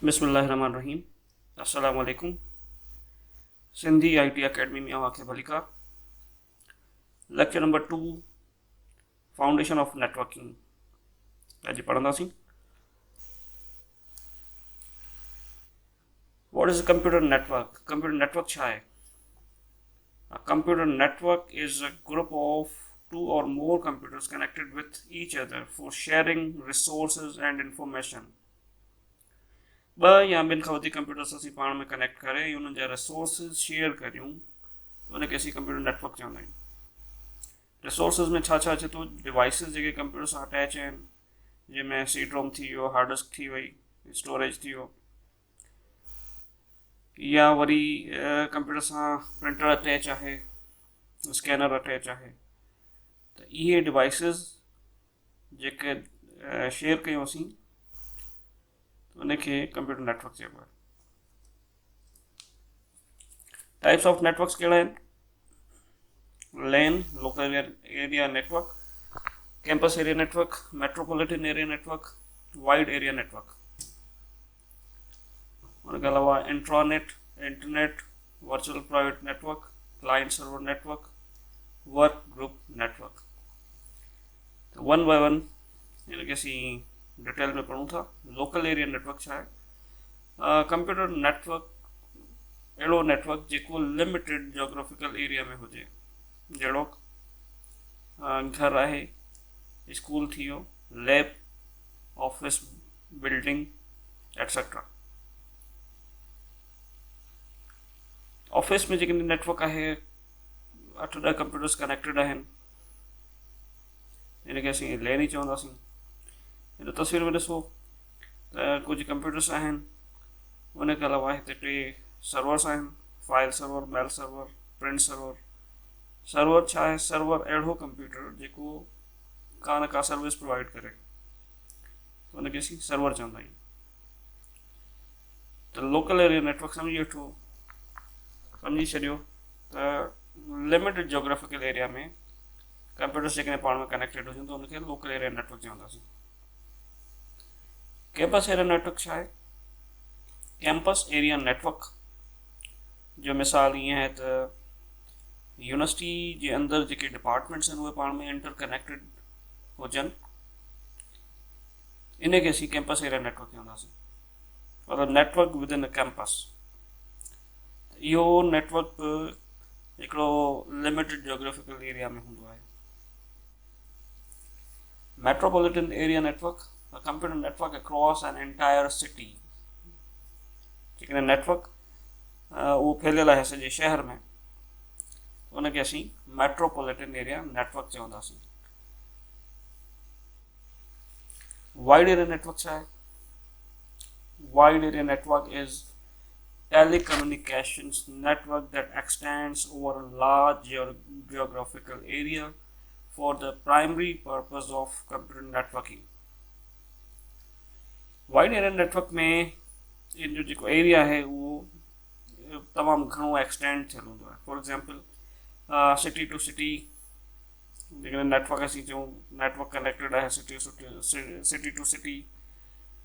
बिस्मिल्लाहिर्रहमानिर्रहीम। अस्सलाम वालेकुम। सिंधी IT अकेडमी में आवाज़ भलिका। Lecture number 2 foundation of networking अॼु पढ़ंदासीं। What is a computer network? Computer network छा आहे? A computer network is a group of two or more computers connected with each other for sharing resources and information। ॿ या ॿिनि खां वधीक computers असीं पाण में कनेक्ट करे उन्हनि जा रिसोर्सिस शेयर करियूं त उनखे असीं कंप्यूटर नेटवर्क चवंदा आहियूं। रिसोर्सिस में छा छा अचे थो? डिवाइसिस जेके कंप्यूटर सां अटैच आहिनि, जंहिंमें सीड रोम थी वियो, हार्ड डिस्क थी वई, स्टोरेज थी वियो, या वरी कंप्यूटर सां प्रिंटर अटैच आहे, स्कैनर अटैच आहे। त इहे डिवाइसिस जेके शेयर कयूं असीं उनखे कंप्यूटर नेटवर्क चइबो आहे। टाइप्स ऑफ नेटवर्क्स कहिड़ा आहिनि? LAN local area network, campus area network, metropolitan area network, wide area network. उनके अलावा intranet, internet, virtual private network, client server network, work group network. तो वन बाय वन इनके असीं detail में पढ़ूं था। लोकल एरिया नेटवर्क छा आहे? कंप्यूटर नेटवर्क अहिड़ो नेटवर्क जेको लिमिटेड जोग्राफिकल एरिया में हुजे, जहिड़ो घर आहे, स्कूल थी वियो, lab, office building etcetera. Office में जेके नेटवर्क आहे 8-10 कंप्यूटर्स कनेक्टेड आहिनि, इनखे असीं LAN ई चवंदासीं। हिन तस्वीर में ॾिसो त कुझु कंप्यूटर्स आहिनि, उनखे अलावा हिते 3 सर्वर्स आहिनि, फाइल सर्वर, मेल सर्वर, प्रिंट सर्वर। सर्वर छा आहे? सर्वर अहिड़ो कंप्यूटर जेको का न का सर्विस प्रोवाइड करे, तो उनखे असीं सर्वर चवंदा आहियूं। त लोकल एरिया नेटवर्क सम्झी छॾियो त लिमिटेड जोग्राफिकल एरिया में कंप्यूटर्स जेकॾहिं पाण में कनेक्टेड हुजनि त उनखे लोकल एरिया नेटवर्क चवंदासीं। कैंपस एरिया नेटवर्क छा आहे? कैंपस एरिया नेटवर्क जो मिसाल ईअं आहे त यूनिवर्सिटी जे अंदरि जेके डिपार्टमेंट्स आहिनि उहे पाण में इंटर कनेक्टेड हुजनि, इनखे असीं कैंपस एरिया नेटवर्क चवंदासीं, मतिलबु network with in a campus. इहो नेटवर्क हिकिड़ो लिमिटेड जोग्राफिकल एरिया में हूंदो आहे। Metropolitan area network, a computer network across an entire city। जेकॾहिं नेटवर्क उहो फैलियल आहे सॼे शहर में, उनखे असीं मेट्रोपॉलिटन एरिया नेटवर्क चवंदासीं। वाइड एरिया नेटवर्क छा आहे? Wide area network is telecommunications network that extends over a large geographical area for the primary purpose of computer networking। Wide area network में इन जो जेको एरिया है उहो तमामु घणो एक्सटेंड थियल हूंदो आहे। For example city to city जेकॾहिं नेटवर्क असीं चऊं नेटवर्क कनेक्टेड आहे city to city,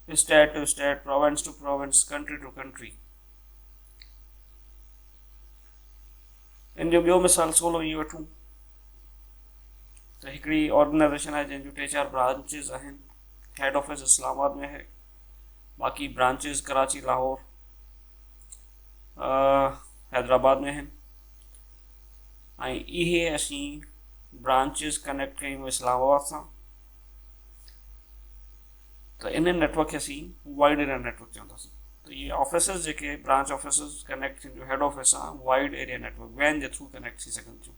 state to state, province to province, country to country. इन जो ॿियो मिसाल सोलो इहो वठूं त हिकिड़ी ऑर्गेनाइजेशन आहे जंहिंजूं 3-4 ब्रांचिस आहिनि। हेड ऑफिस इस्लामाबाद में है, बाक़ी ब्रांचेस कराची, लाहौर, हैदराबाद में आहिनि। ऐं इहे असीं ब्रांचेस कनेक्ट कयूं इस्लामाबाद सां, त इन नेटवर्क खे असीं वाइड एरिया नेटवर्क चवंदासीं। त इहे ऑफिसिस जेके ब्रांच ऑफिसिस कनेक्ट थियनि, हेड ऑफिस सां वाइड एरिया नेटवर्क वैन जे थ्रू कनेक्ट थी सघनि थियूं।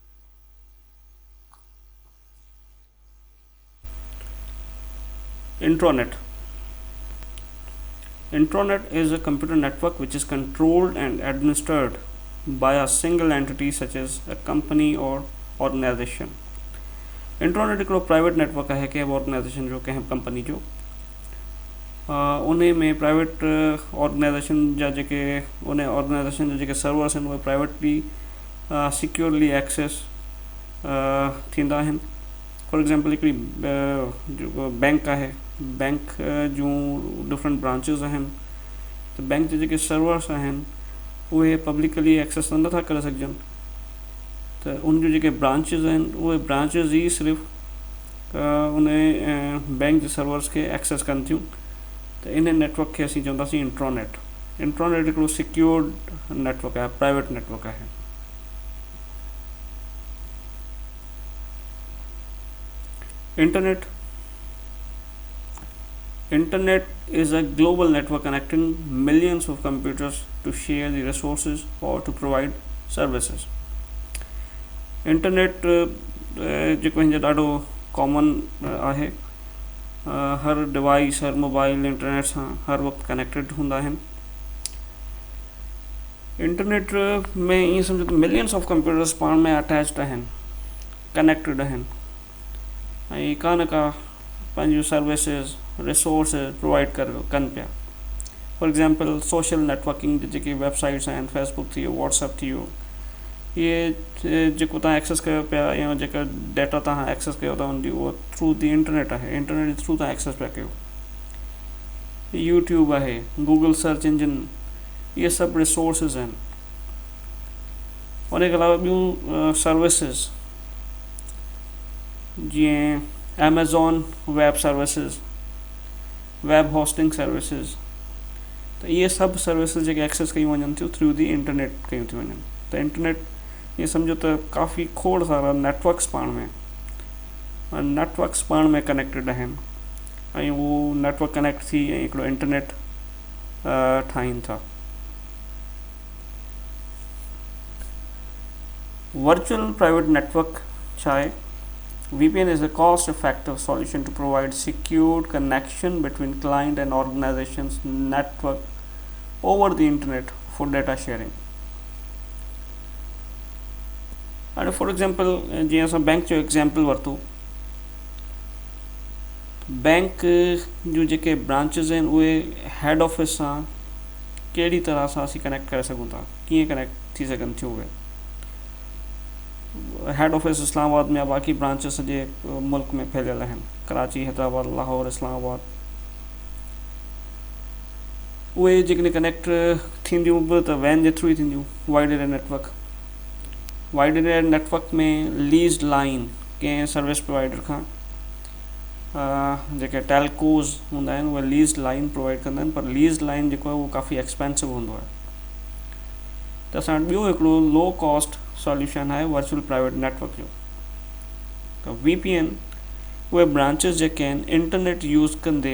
Intranet. Intranet is a computer network which is controlled and administered by a single entity such as a company or organization। Intranet हिकिड़ो private network आहे कंहिं बि organisation जो, कंहिं company जो। उन में प्राइवेट ऑर्गेनाइजेशन जा जेके उन ऑर्गेनाइजेशन जा जेके सर्वर्स आहिनि उहे प्राइवेटली सिक्योरली एक्सेस थींदा आहिनि। फॉर एग्जांपल हिकिड़ी जेको बैंक आहे, बैंक जूं डिफरेंट ब्रांचिस आहिनि, त बैंक जे जेके सर्वर्स आहिनि उहे पब्लिकली एक्सेस त नथा करे सघजनि, त उन जो जेके ब्रांचिस आहिनि उहे ब्रांचिस ई सिर्फ़ु उन बैंक जे सर्वर्स खे एक्सेस कनि थियूं। त इन नेटवर्क खे असीं चवंदासीं इंट्रानेट। इंट्रानेट हिकिड़ो सिक्योर्ड नेटवर्क आहे, प्राइवेट नेटवर्क आहे। Internet is a global network connecting millions of computers to share the resources or to provide services. Internet जेको हिन जो ॾाढो कॉमन आहे, हर डिवाइस, हर मोबाइल इंटरनेट सां हर वक़्तु कनेक्टेड हूंदा आहिनि। इंटरनेट में ईअं सम्झो त मिलियंस ऑफ कंप्यूटर्स पाण में अटैच्ड आहिनि, कनेक्टेड आहिनि, ऐं का न का पंहिंजूं सर्विसिस रिसोर्सिस प्रोवाइड कनि पिया। फॉर एग्ज़ाम्पल सोशल नेटवर्किंग जी जेकी वेबसाइट्स आहिनि, फेसबुक थी वियो, व्हाट्सएप थी वियो, इहे जेको तव्हां एक्सेस कयो पिया या जेका डेटा तव्हां एक्सेस कयो था उनजी, उहो थ्रू दी इंटरनेट आहे। इंटरनेट जे थ्रू तव्हां एक्सेस पिया कयो। यूट्यूब आहे, गूगल सर्च इंजिन, इहे सभु रिसोर्सिस आहिनि। उन खां अलावा ॿियूं सर्विसिस जीअं Amazon web services, web hosting services, त इहे सभु सर्विसिस जेके एक्सेस कयूं वञनि थियूं थ्रू दी इंटरनेट कयूं थी वञनि। त इंटरनेट ईअं सम्झो त काफ़ी खोड़ सारा नेटवर्क्स पाण में कनेक्टेड आहिनि, ऐं उहो नेटवर्क कनेक्ट थी ऐं हिकिड़ो इंटरनेट ठाहिनि था। वर्चुअल प्राइवेट नेटवर्क छा आहे? VPN is a cost-effective solution to provide secured connection between client and organization's network over the internet for data sharing. And for example, जीअं असां बैंक जो एग्जाम्पल वरितो, बैंक जूं जेके ब्रांचिस आहिनि उहे हेड ऑफिस सां कहिड़ी तरह सां असीं कनेक्ट करे सघूं था, कीअं कनेक्ट थी सघनि थियूं उहे। हेड ऑफिस इस्लामाबाद में, बाक़ी ब्रांचिस सॼे मुल्क में फैलियल आहिनि, कराची, हैदराबाद, लाहौर, इस्लामाबाद। उहे जेकॾहिं कनेक्ट थींदियूं बि त वैन जे थ्रू ई थींदियूं, wide area network. Wide area network में लीज़ लाइन कंहिं सर्विस प्रोवाइडर खां, जेके टेलकोज़ हूंदा आहिनि उहे लीज़ लाइन प्रोवाइड कंदा आहिनि, पर लीज़ लाइन जेको आहे उहो काफ़ी एक्सपेंसिव हूंदो आहे। त असां ॿियो हिकिड़ो लो कॉस्ट सॉल्यूशन आहे वर्चुअल प्राइवेट नेटवर्क जो। त VPN उहे ब्रांचिस जेके आहिनि इंटरनेट यूज़ कंदे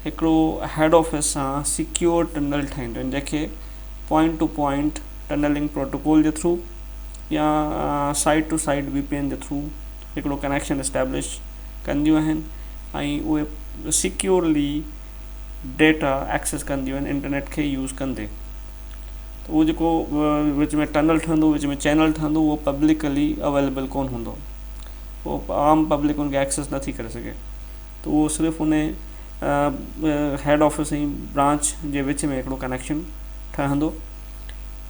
हिकिड़ो हेड ऑफिस सां सिक्योर टनल ठाहींदियूं आहिनि, जंहिंखे point to point tunneling protocol जे थ्रू या साइट टू साइट VPN जे थ्रू हिकिड़ो कनेक्शन इस्टेब्लिश कंदियूं आहिनि, ऐं उहे सिक्योरली डेटा एक्सेस कंदियूं आहिनि इंटरनेट खे यूज़ कंदे। उहो जेको विच में टनल ठहंदो, विच में चैनल ठहंदो, उहो पब्लिकली अवेलेबल कोन हूंदो, उहो आम पब्लिक उनखे एक्सेस नथी करे सघे। त उहो सिर्फ़ु उन हेड ऑफिस ऐं ब्रांच जे विच में हिकिड़ो कनेक्शन ठहंदो,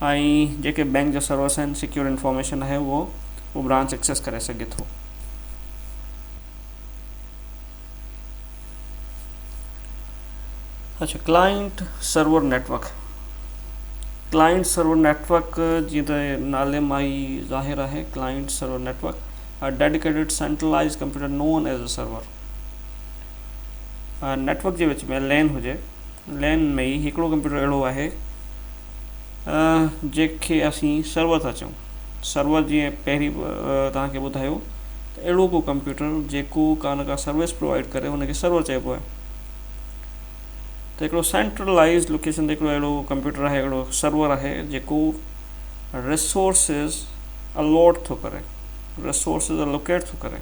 ऐं जेके बैंक जा सर्विस आहिनि, सिक्योर इंफॉर्मेशन आहे, उहो ब्रांच एक्सेस करे सघे थो। अच्छा, client server network. Client server network जीअं त नाले मां ई ज़ाहिर आहे, client server network a dedicated centralized computer known as a server। Network जे विच में लैन हुजे, लैन में ई हिकिड़ो कंप्यूटर अहिड़ो आहे जंहिंखे असीं सर्वर था चऊं। सर्वर जीअं पहिरीं तव्हांखे ॿुधायो त अहिड़ो को कंप्यूटर जेको का न का सर्विस प्रोवाइड करे, हुनखे सर्वर चइबो आहे। त हिकिड़ो सेंट्रलाइज़्ड लोकेशन ते हिकिड़ो अहिड़ो कंप्यूटर आहे, हिकिड़ो सर्वर आहे जेको रिसोर्सिस अलॉट थो करे, रिसोर्सिस अलोकेट थो करे।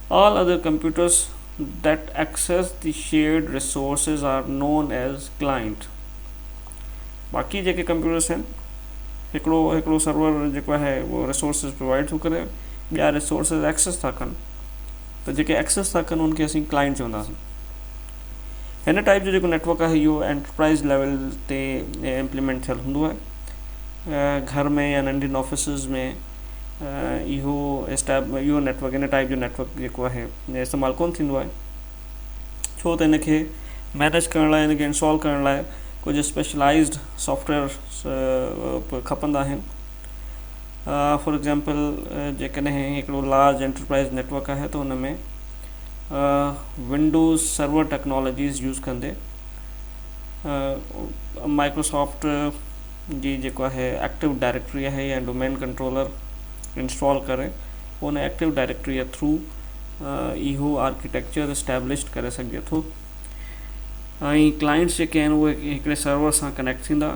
All other computers that access the shared resources are known as client। बाक़ी जेके कंप्यूटर्स आहिनि, हिकिड़ो सर्वर जेको आहे उहो रिसोर्सिस प्रोवाइड थो करे, ॿिया रिसोर्सिस एक्सेस था कनि, त जेके एक्सेस था कनि उनखे असीं क्लाइंट चवंदासीं। हिन टाइप जो जेको नेटवर्क आहे इहो एंटरप्राइज़ लेवल ते इम्प्लीमेंट थियल हूंदो आहे। घर में या नंढियुनि ऑफिसिस में इहो नेटवर्क, इन टाइप जो नेटवर्क जेको आहे इस्तेमालु कोन थींदो आहे, छो त हिनखे मैनेज करण लाइ, इनखे इंस्टॉल करण लाइ कुझु स्पेशलाइज़्ड सॉफ्टवेयर खपंदा आहिनि। फॉर एग्ज़ाम्पल जेकॾहिं हिकिड़ो लार्ज एंटरप्राइज़ नेटवर्क आहे त हुन में विंडोज़ सर्वर टेक्नोलॉजीज़ यूज़ कंदे माइक्रोसॉफ्ट जी जेको आहे एक्टिव डायरेक्टरी आहे या डोमेन कंट्रोलर इंस्टॉल करे उन एक्टिव डायरेक्टरी जे थ्रू इहो आर्किटेक्चर इस्टेब्लिश करे सघे थो। ऐं क्लाइंट्स जेके आहिनि उहे हिकिड़े सर्वर सां कनेक्ट थींदा,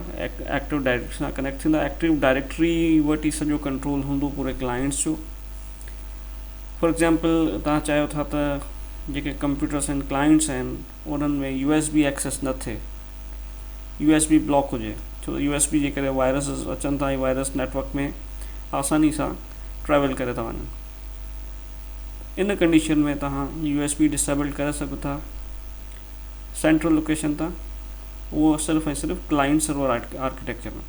एक्टिव डायरेक्टरी सां कनेक्ट थींदा। एक्टिव डायरेक्टरी वटि ई सॼो कंट्रोल हूंदो पूरे क्लाइंट्स जो। फॉर एग्ज़ाम्पल तव्हां चाहियो था त जेके कंप्यूटर्स आहिनि, क्लाइंट्स आहिनि, उन्हनि में USB एक्सेस न थिए, USB ब्लॉक हुजे, छो USB जे करे वायरस अचनि था ऐं वायरस नेटवर्क में आसानी सां ट्रेवल करे था वञनि। इन कंडीशन में तव्हां USB डिसेबल करे सघो था सेंट्रल लोकेशन तां, उहो सिर्फ़ु ऐं सिर्फ़ु क्लाइंट सर्वर आर्किटेक्चर में।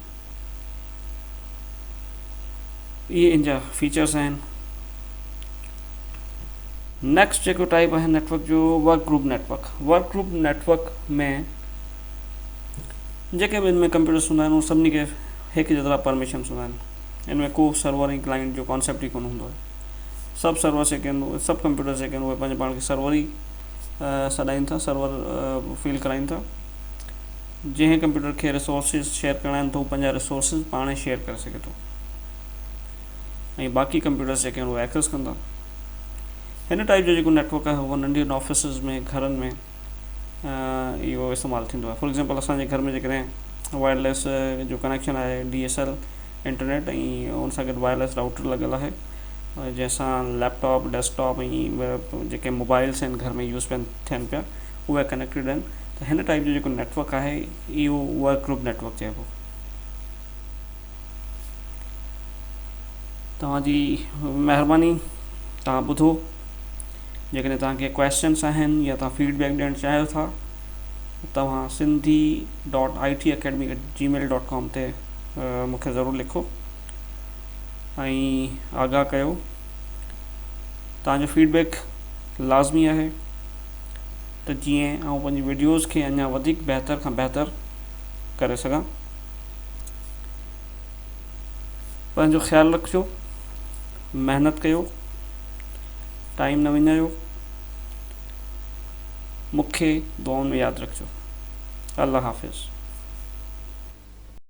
इहे इन जा फीचर्स आहिनि। नेक्स्ट जेको टाइप आहे नेटवर्क जो, work group network. Work group network में जेके बि इनमें कंप्यूटर्स हूंदा आहिनि उहे सभिनी खे हिकु जेतिरा परमिशन्स हूंदा आहिनि। इनमें को सर्वर ऐं क्लाइंट जो कॉन्सेप्ट ई कोन हूंदो आहे। सभु सर्वर जेके आहिनि, सभु कंप्यूटर्स जेके आहिनि उहे पंहिंजे पाण खे सर्वर ई सॾाइनि था, सर्वर फील कराइनि था। जंहिं कंप्यूटर खे रिसोर्सिस शेयर करणा आहिनि त हू पंहिंजा रिसोर्सिस पाण ई शेयर करे सघे थो ऐं बाक़ी कंप्यूटर्स जेके आहिनि उहे एक्सेस कंदा। हिन टाइप जो जेको नेटवर्क आहे उहो नंढियुनि ऑफिसिस में, घरनि में इहो इस्तेमालु थींदो आहे। फॉर एग्ज़ाम्पल असांजे घर में जेकॾहिं वायरलेस जो कनेक्शन आहे, DSL इंटरनेट, ऐं उन सां गॾु वायरलेस राउटर लॻल आहे जंहिंसां लैपटॉप, डेस्कटॉप ऐं जेके मोबाइल्स आहिनि घर में यूज़ थियनि पिया उहे कनेक्टेड आहिनि। त हिन टाइप जो जेको नेटवर्क आहे इहो वर्क ग्रुप नेटवर्क चइबो। तव्हांजी महिरबानी, तव्हां ॿुधो। जेकॾहिं तव्हांखे क्वेश्चन्स आहिनि या तव्हां फीडबैक ॾियणु चाहियो था तव्हां sindhi.itacademy@gmail.com ते मूंखे ज़रूरु लिखो ऐं आगाह कयो। तव्हांजो फीडबैक लाज़मी आहे त जीअं आउं पंहिंजी वीडियोज़ खे अञा वधीक बहितर खां बहितर करे सघां। पंहिंजो ख़्यालु रखिजो, महिनत कयो, टाइम न विञायो, मूंखे दुआउनि में यादि रखिजो। अल्लाह हाफ़िज़।